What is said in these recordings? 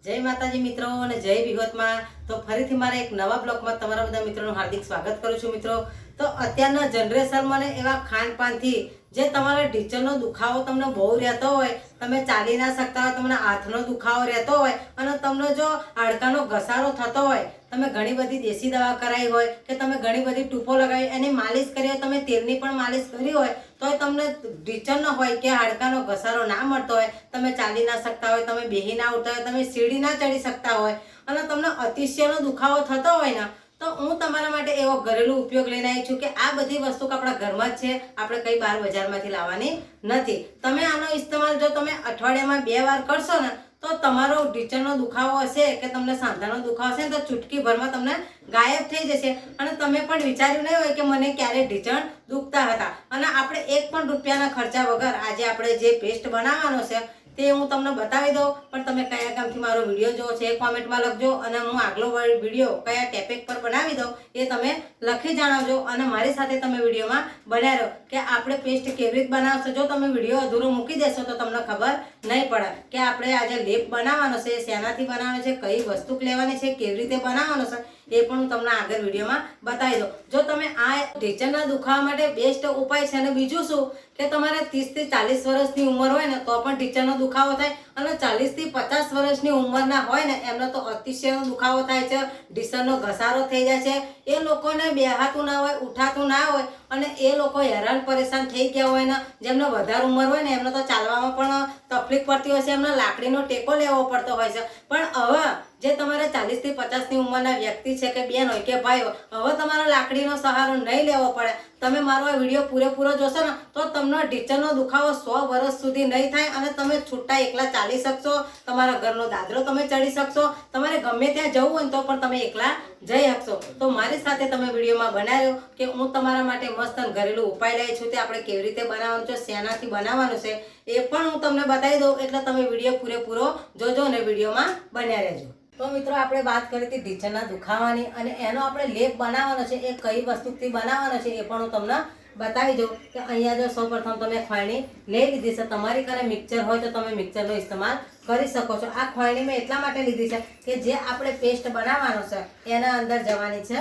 जय माताजी मित्रों અને જય વિહોતમાં। તો ફરીથી મારા એક નવા બ્લોગમાં તમારા બધા મિત્રોનું હાર્દિક સ્વાગત કરું છું। મિત્રો તો અત્યારના જનરેશનમાં એવા ખાનપાનથી જે તમારા ઢીચણનો દુખાવો તમને બહુ રહેતો હોય, તમે ચાલી ના શકતા હોય, તમને હાથનો દુખાવો રહેતો હોય અને તમને જો હાડકાનો ઘસારો થતો હોય, તમે ઘણી બધી દેશી દવા કરાવી હોય કે તમે ઘણી બધી ટૂંપો લગાવી એની માલિશ કરી હોય, તમે તેલની પણ માલિશ કરી હોય તો તમને ઢીચણ ન હોય કે હાડકાનો ઘસારો ના મળતો હોય, તમે ચાલી ના શકતા હોય, તમે બેહી ના ઉઠતા હોય, તમે સીડી ના ચડી શકતા હોય અને તમને અતિશયનો દુખાવો થતો હોય ને, તો હું તમારા માટે એવો ઘરેલું ઉપયોગ લઈને આવી છું કે આ બધી વસ્તુ આપણા ઘરમાં જ છે, આપણે કઈ બહાર બજારમાંથી લાવવાની નથી। તમે આનો ઇસ્તેમાલ જો તમે અઠવાડિયામાં 2 વાર કરશો ને તો તમારો ઢીચણનો દુખાવો હશે કે તમને સાંધાનો દુખાવો હશે તો ચૂટકી ભરમાં તમને ગાયબ થઈ જશે અને તમે પણ વિચાર્યું નહીં હોય કે મને ક્યારે ઢીચણ દુખતા હતા। અને આપણે 1 પણ રૂપિયાના ખર્ચા વગર આજે આપણે જે પેસ્ટ બનાવવાનો છે તે હું તમને બતાવી દઉં, પણ તમે કયા ગામથી મારો વિડીયો જોવો છે એ કોમેન્ટમાં લખજો અને હું આગલો વિડીયો કયા ટોપિક પર બનાવી દઉં એ તમે લખી જણાવજો અને મારી સાથે તમે વિડીયોમાં બન્યા રહો કે આપણે પેસ્ટ કેવી રીતે બનાવશો। જો તમે વિડીયો અધૂરો મૂકી દેશો તો તમને ખબર નહીં પડે કે આપણે આજે લેપ બનાવવાનો છે, શેનાથી બનાવવાનો છે, કઈ વસ્તુ લેવાની છે, કેવી રીતે બનાવવાનો છે એ પણ હું તમને આગળ વિડીયોમાં બતાવી દઉં। જો તમે આ ઢીચણના દુખાવા માટે બેસ્ટ ઉપાય છે અને બીજું શું કે તમારે 30 થી 40 વર્ષની ઉંમર હોય ને તો પણ ઢીચણનો દુખાવો થાય અને 40 થી 50 વર્ષની ઉંમરના હોય ને એમનો તો અતિશયનો દુખાવો થાય છે, ઢીચણનો ઘસારો થઈ જાય છે, એ લોકોને બેહાતું ના હોય, ઉઠાતું ના હોય અને એ લોકો હેરાન પરેશાન થઈ ગયા હોય ને, જેમને વધારે ઉંમર હોય ને એમને તો ચાલવામાં પણ તકલીફ પડતી હોય છે, એમને લાકડીનો ટેકો લેવો પડતો હોય છે। પણ હવે જે તમારે 40 થી 50 ની ઉંમરના વ્યક્તિ છે કે બેન હોય કે ભાઈ હોય, હવે તમારે લાકડીનો સહારો નહીં લેવો પડે। તમે મારો આ વિડીયો પૂરેપૂરો જોશો ને તો તમને ઢીચણનો દુખાવો 100 વર્ષ સુધી નહીં થાય અને તમે છૂટા એકલા ચાલી શકશો, તમારા ઘરનો દાદરો તમે ચડી શકશો, તમારે ગમે ત્યાં જવું હોય તો પણ તમે એકલા જઈ શકશો। તો મારી સાથે તમે વિડીયોમાં બનાવ્યો કે હું તમારા માટે મસ્ત ઘરેલું ઉપાય લઈ છું, તે આપણે કેવી રીતે બનાવવાનું છે, શેનાથી બનાવવાનું છે એ પણ હું તમને બતાવી દઉં, એટલે તમે વિડીયો પૂરેપૂરો જોજો અને વિડીયોમાં બન્યા રહેજો। તો મિત્રો આપણે વાત કરી હતી ઢીચણના દુખાવાની અને એનો આપણે લેપ બનાવવાનો છે, એ કઈ વસ્તુથી બનાવવાનો છે એ પણ હું તમને બતાવી દઉં કે અહીંયા જો સૌપ્રથમ તમે ખોયણી લઈ લીધી છે, તમારી ઘરે મિક્સર હોય તો તમે મિક્સરનો ઇસ્તેમાલ કરી શકો છો। આ ખોયણી મેં એટલા માટે લીધી છે કે જે આપણે પેસ્ટ બનાવવાનો છે એના અંદર જવાની છે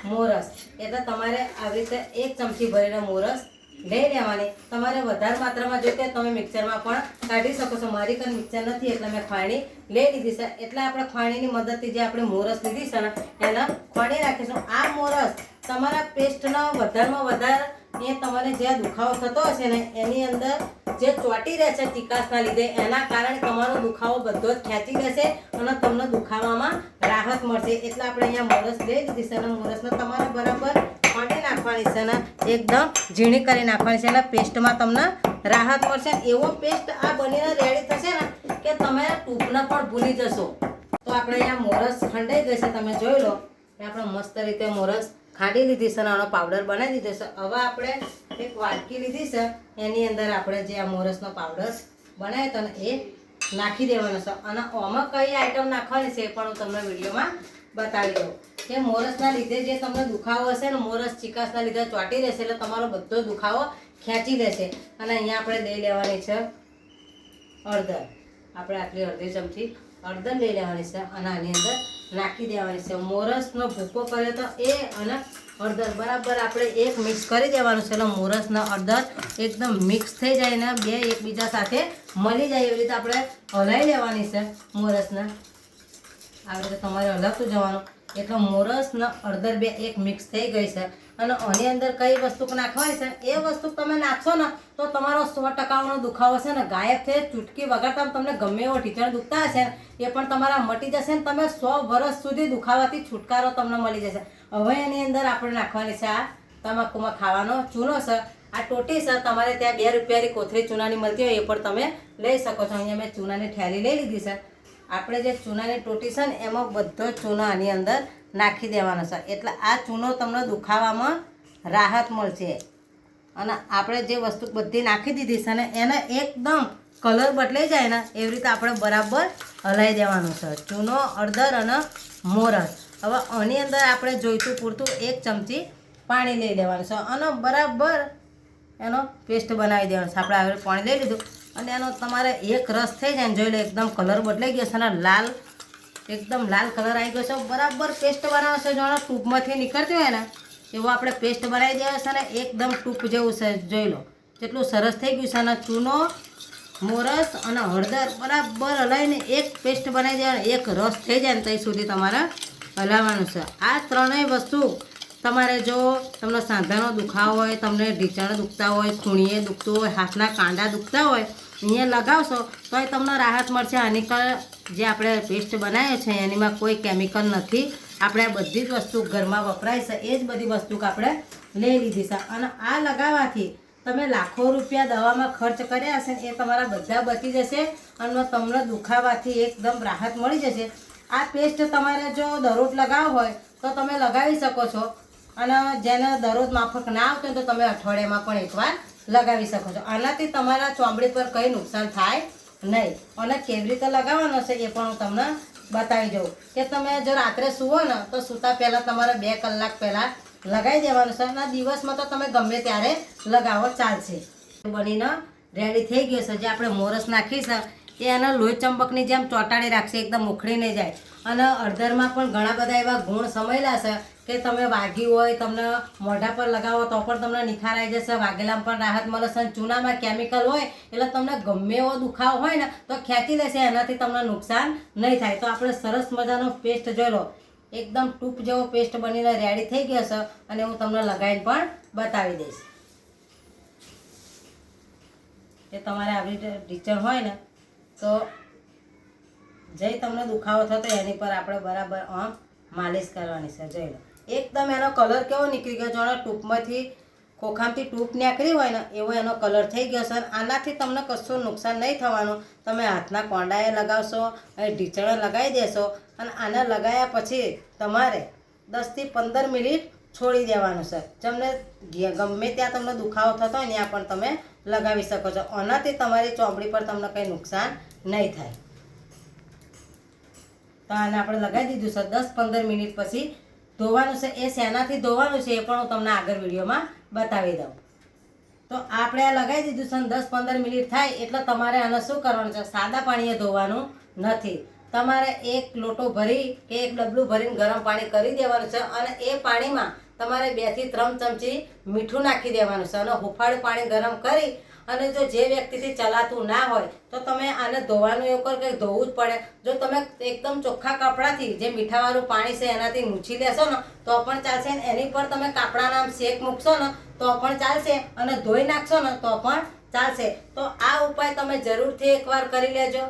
મોરસ, એટલે તમારે આવી રીતે 1 ચમચી ભરીને મોરસ લઈ લેવાની। તમારે વધારે માત્રામાં જોઈતી હોય તમે મિક્સરમાં પણ કાઢી શકો છો, મારી કંઈ મિક્સર નથી એટલે મેં ખોયણી લઈ લીધી છે। એટલે આપણે ખોયણીની મદદથી જે આપણે મોરસ લીધી છે ને એને ખોણી રાખીશું। આ મોરસ તમારા પેસ્ટનો વધારેમાં વધારે એ તમારે જે દુખાવો થતો હશે ને એની અંદર જે ચોંટી રહે છે ચિકાસના લીધે એના કારણે તમારો દુખાવો બધો જ ખેંચી લેશે અને તમને દુખાવામાં રાહત મળશે। એટલે આપણે અહીંયા મોરસ લઈ લીધી છે અને મોરસને તમારે બરાબર ખોટી નાખવાની છે ને એકદમ ઝીણી કરી નાખવાની છે, એટલે પેસ્ટમાં તમને રાહત મળશે। એવો પેસ્ટ આ બનીને રેડી થશે ને કે તમે ટૂંપને પણ ભૂલી જશો। તો આપણે અહીંયા મોરસ ખંડાઈ ગઈ છે, તમે જોઈ લો કે આપણે મસ્ત રીતે મોરસ ખાંડી લીધી છે અને આનો પાવડર બનાવી દીધો છે। હવે આપણે એક વાટકી લીધી છે, એની અંદર આપણે જે આ મોરસનો પાવડર બનાવ્યો હતો ને એ નાખી દેવાનો છે અને આમાં કઈ આઈટમ નાખવાની છે એ પણ હું તમને વિડીયોમાં બતાવી દઉં કે મોરસના લીધે જે તમને દુખાવો હશે ને, મોરસ ચિકાસના લીધે ચોંટી રહેશે એટલે તમારો બધો દુખાવો ખેંચી લેશે। અને અહીંયા આપણે લઈ લેવાની છે હળદર, આપણે આટલી અડધી ચમચી હળદર લઈ લેવાની છે અને આની અંદર નાખી દેવાની છે। મોરસનો ભૂકો કર્યો તો એ અને હળદર બરાબર આપણે એક મિક્સ કરી દેવાનું છે, એટલે મોરસના હળદર એકદમ મિક્સ થઈ જાય ને બે એકબીજા સાથે મળી જાય એવી રીતે આપણે હલાવી લેવાની છે મોરસને। આવી રીતે તમારે હલાવતું જવાનું એટલે મોરસના હળદર બે એક મિક્સ થઈ ગઈ છે અને આની અંદર કઈ વસ્તુ નાખવાની છે એ વસ્તુ તમે નાખશો ને તો તમારો 100% દુખાવો છે ને ગાયબ થઈ, ચૂટકી વગાડતા તમને ગમે એવો ઢીચણ દુખતા હશે એ પણ તમારા મટી જશે ને તમે 100 વર્ષ સુધી દુખાવાથી છુટકારો તમને મળી જશે। હવે એની અંદર આપણે નાખવાની છે આ તમાકુમાં ખાવાનો ચૂનો છે, આ ટોટી છે, તમારે ત્યાં 2 રૂપિયાની કોથળી ચૂનાની મળતી હોય એ પણ તમે લઈ શકો છો। અહીંયા મેં ચૂનાની થેલી લઈ લીધી છે, આપણે જે ચૂનાની ટોટી છે ને એમાં બધો ચૂનો આની અંદર નાખી દેવાનો છે, એટલે આ ચૂનો તમને દુખાવામાં રાહત મળશે। અને આપણે જે વસ્તુ બધી નાખી દીધી છે ને એને એકદમ કલર બદલાઈ જાય ને એવી રીતે આપણે બરાબર હલાવી દેવાનું છે ચૂનો, હળદર અને મોરસ। હવે આની અંદર આપણે જોઈતું પૂરતું 1 ચમચી પાણી લઈ લેવાનું છે અને બરાબર એનો પેસ્ટ બનાવી દેવાનો છે। આપણે હવે પાણી લઈ લીધું અને એનો તમારે એક રસ થઈ જાય ને જોઈ લો એકદમ કલર બદલાઈ ગયો છે અને લાલ એકદમ લાલ કલર આવી ગયો છે. બરાબર પેસ્ટ બનાવવાનો છે. જો ટૂંકમાંથી નીકળતી હોય ને એવો આપણે પેસ્ટ બનાવી દેવો છે ને એકદમ ટૂંક જેવું છે. જોઈ લો જેટલું સરસ થઈ ગયું છે. અને ચૂનો, મોરસ અને હળદર બરાબર હલાવીને એક પેસ્ટ બનાવી દેવાની. એક રસ થઈ જાય ને ત્યાં સુધી તમારે હલાવવાનું છે. આ ત્રણેય વસ્તુ તમારે જો તમને સાંધાનો દુખાવો હોય, તમને ઢીંચણ દુખતા હોય, ખૂણીએ દુખતું હોય, હાથના કાંડા દુખતા હોય, અહીંયા લગાવશો તો એ તમને રાહત મળશે. હાનિકર જે આપણે પેસ્ટ બનાવ્યો છે એનીમાં કોઈ કેમિકલ નથી. આપણે આ બધી જ વસ્તુ ઘરમાં વપરાય છે એ જ બધી વસ્તુ આપણે લઈ લીધી છે. અને આ લગાવવાથી તમે લાખો રૂપિયા દવામાં ખર્ચ કર્યા હશે એ તમારા બધા બચી જશે અને તમને દુખાવાથી એકદમ રાહત મળી જશે. આ પેસ્ટ તમારે જો દરરોજ લગાવવો હોય તો તમે લગાવી શકો છો. અને જેને દરરોજ માફક ના આવતું હોય તો તમે અઠવાડિયામાં પણ એકવાર લગાવી શકો છો. આનાથી તમારા ચામડી પર કંઈ નુકસાન થાય નહીં. અને કેવી રીતે લગાવવાનો છે એ પણ હું તમને બતાવી દઉં. કે તમે જો રાત્રે સૂવો ને તો સૂતા પહેલાં તમારે 2 કલાક પહેલાં લગાવી દેવાનું છે. અને દિવસમાં તો તમે ગમે ત્યારે લગાવો ચાલશે. બનીને રેડી થઈ ગયો છે. જે આપણે મોરસ નાખી છે એ એને લોહી ચંપકની જેમ ચોંટાડી રાખશે, એકદમ ઉખડી નહીં જાય. અને હળદરમાં પણ ઘણા બધા એવા ગુણ સમયેલા છે કે તમે વાગ્યું હોય, તમને મોઢા પર લગાવો તો પણ તમને નિખાર આવી જશે, વાગેલામાં પણ રાહત મળે છે. ચૂનામાં કેમિકલ હોય એટલે તમને ગમે એવો દુખાવો હોય ને તો ખેંચી લેશે, એનાથી તમને નુકસાન નહીં થાય. તો આપણે સરસ મજાનો પેસ્ટ જોઈ લો, એકદમ ટૂંક જેવો પેસ્ટ બનીને રેડી થઈ ગયો છે. અને હું તમને લગાવીને પણ બતાવી દઈશ. એ તમારે આવી ઢીંચણ હોય ને તો જે તમને દુખાવો થતો એની પર આપણે બરાબર આમ માલિશ કરવાની છે. જોઈ લો એકદમ એનો કલર કેવો નીકળી ગયો. જો ટૂંકમાંથી ખોખામાંથી ટૂંક નીકળી હોય ને એવો એનો કલર થઈ ગયો છે. આનાથી તમને કશું નુકસાન નહીં થવાનું. તમે હાથના કોંડાએ લગાવશો, ઢીંચણે લગાવી દેશો અને આને લગાવ્યા પછી તમારે 10 થી 15 મિનિટ છોડી દેવાનું છે. તમને ગમે ત્યાં તમને દુખાવો થતો હોય ત્યાં પણ તમે લગાવી શકો છો. આનાથી તમારી ચામડી પર તમને કંઈ નુકસાન નહીં થાય. તો આને આપણે લગાવી દીધું છે. 10-15 મિનિટ પછી ધોવાનું છે. એ શેનાથી ધોવાનું છે એ પણ હું તમને આગળ વિડીયોમાં બતાવી દઉં. તો આપણે આ લગાવી દીધું છે. 10-15 મિનિટ થાય એટલે તમારે આને શું કરવાનું છે, સાદા પાણીએ ધોવાનું નથી. તમારે એક લોટો ભરી કે એક ડબલું ભરીને ગરમ પાણી કરી દેવાનું છે. અને એ પાણીમાં તમારે 2 થી 3 ચમચી મીઠું નાખી દેવાનું છે. અને હુંફાળું પાણી ગરમ કરી અને જો જે વ્યક્તિથી ચલાતું ના હોય તો તમે આને ધોવાનું એવું કરો કે ધોવું જ પડે. જો તમે એકદમ ચોખ્ખા કપડાથી જે મીઠાવાળું પાણી છે એનાથી લૂછી લેશો ને તો પણ ચાલશે. એની પર તમે કાપડાના આમ શેક મૂકશો ને તો પણ ચાલશે. અને ધોઈ નાખશો ને તો પણ ચાલશે. તો આ ઉપાય તમે જરૂરથી એકવાર કરી લેજો.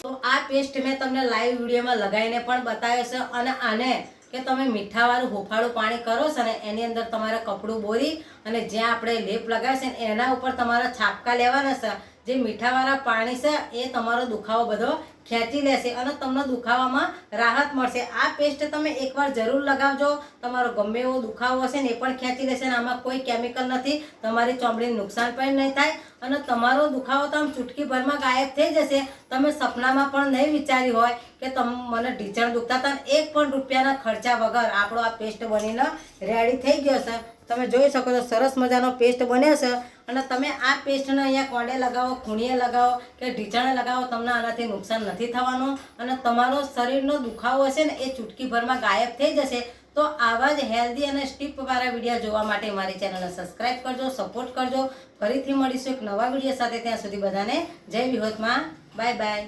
તો આ પેસ્ટ મેં તમને લાઈવ વિડીયોમાં લગાવીને પણ બતાવ્યો છે. અને આને કે તમે મીઠાવાળું હુંફાળું પાણી કરો છો ને એની અંદર તમારે કપડું બોરી અને જ્યાં આપણે લેપ લગાવે છે એના ઉપર તમારા છાપકા લેવાના છે. જે મીઠાવાળા પાણી છે એ તમારો દુખાવો બધો ખેંચી લેશે અને તમને દુખાવામાં રાહત મળશે. આ પેસ્ટ તમે એકવાર જરૂર લગાવજો. તમારો ગમે એવો દુખાવો હશે ને એ પણ ખેંચી લેશે. અને આમાં કોઈ કેમિકલ નથી. તમારી ચામડીને નુકસાન પણ નહીં થાય અને તમારો દુખાવો તો આમ ચૂટકીભરમાં ગાયબ થઈ જશે. તમે સપનામાં પણ નહીં વિચાર્યું હોય કે મને ઢીંચણ દુખતા હતા. 1 પણ રૂપિયાના ખર્ચા વગર આપણો આ પેસ્ટ બનીને રેડી થઈ ગયો છે. તમે જોઈ શકો છો સરસ મજાનો પેસ્ટ બન્યો છે. અને તમે આ પેસ્ટને અહીંયા કોંડે લગાવો, ખૂણીએ લગાવો કે ઢીંચણે લગાવો, તમને આનાથી નુકસાન નથી થવાનું. અને તમારો શરીરનો દુખાવો હશે ને એ ચૂટકીભરમાં ગાયબ થઈ જશે. તો આવા જ હેલ્ધી અને સ્ટીપવાળા વિડીયો જોવા માટે મારી ચેનલને સબસ્ક્રાઈબ કરજો, સપોર્ટ કરજો. ફરીથી મળીશું એક નવા વિડીયો સાથે. ત્યાં સુધી બધાને જય વિહોતમાં. Bye bye.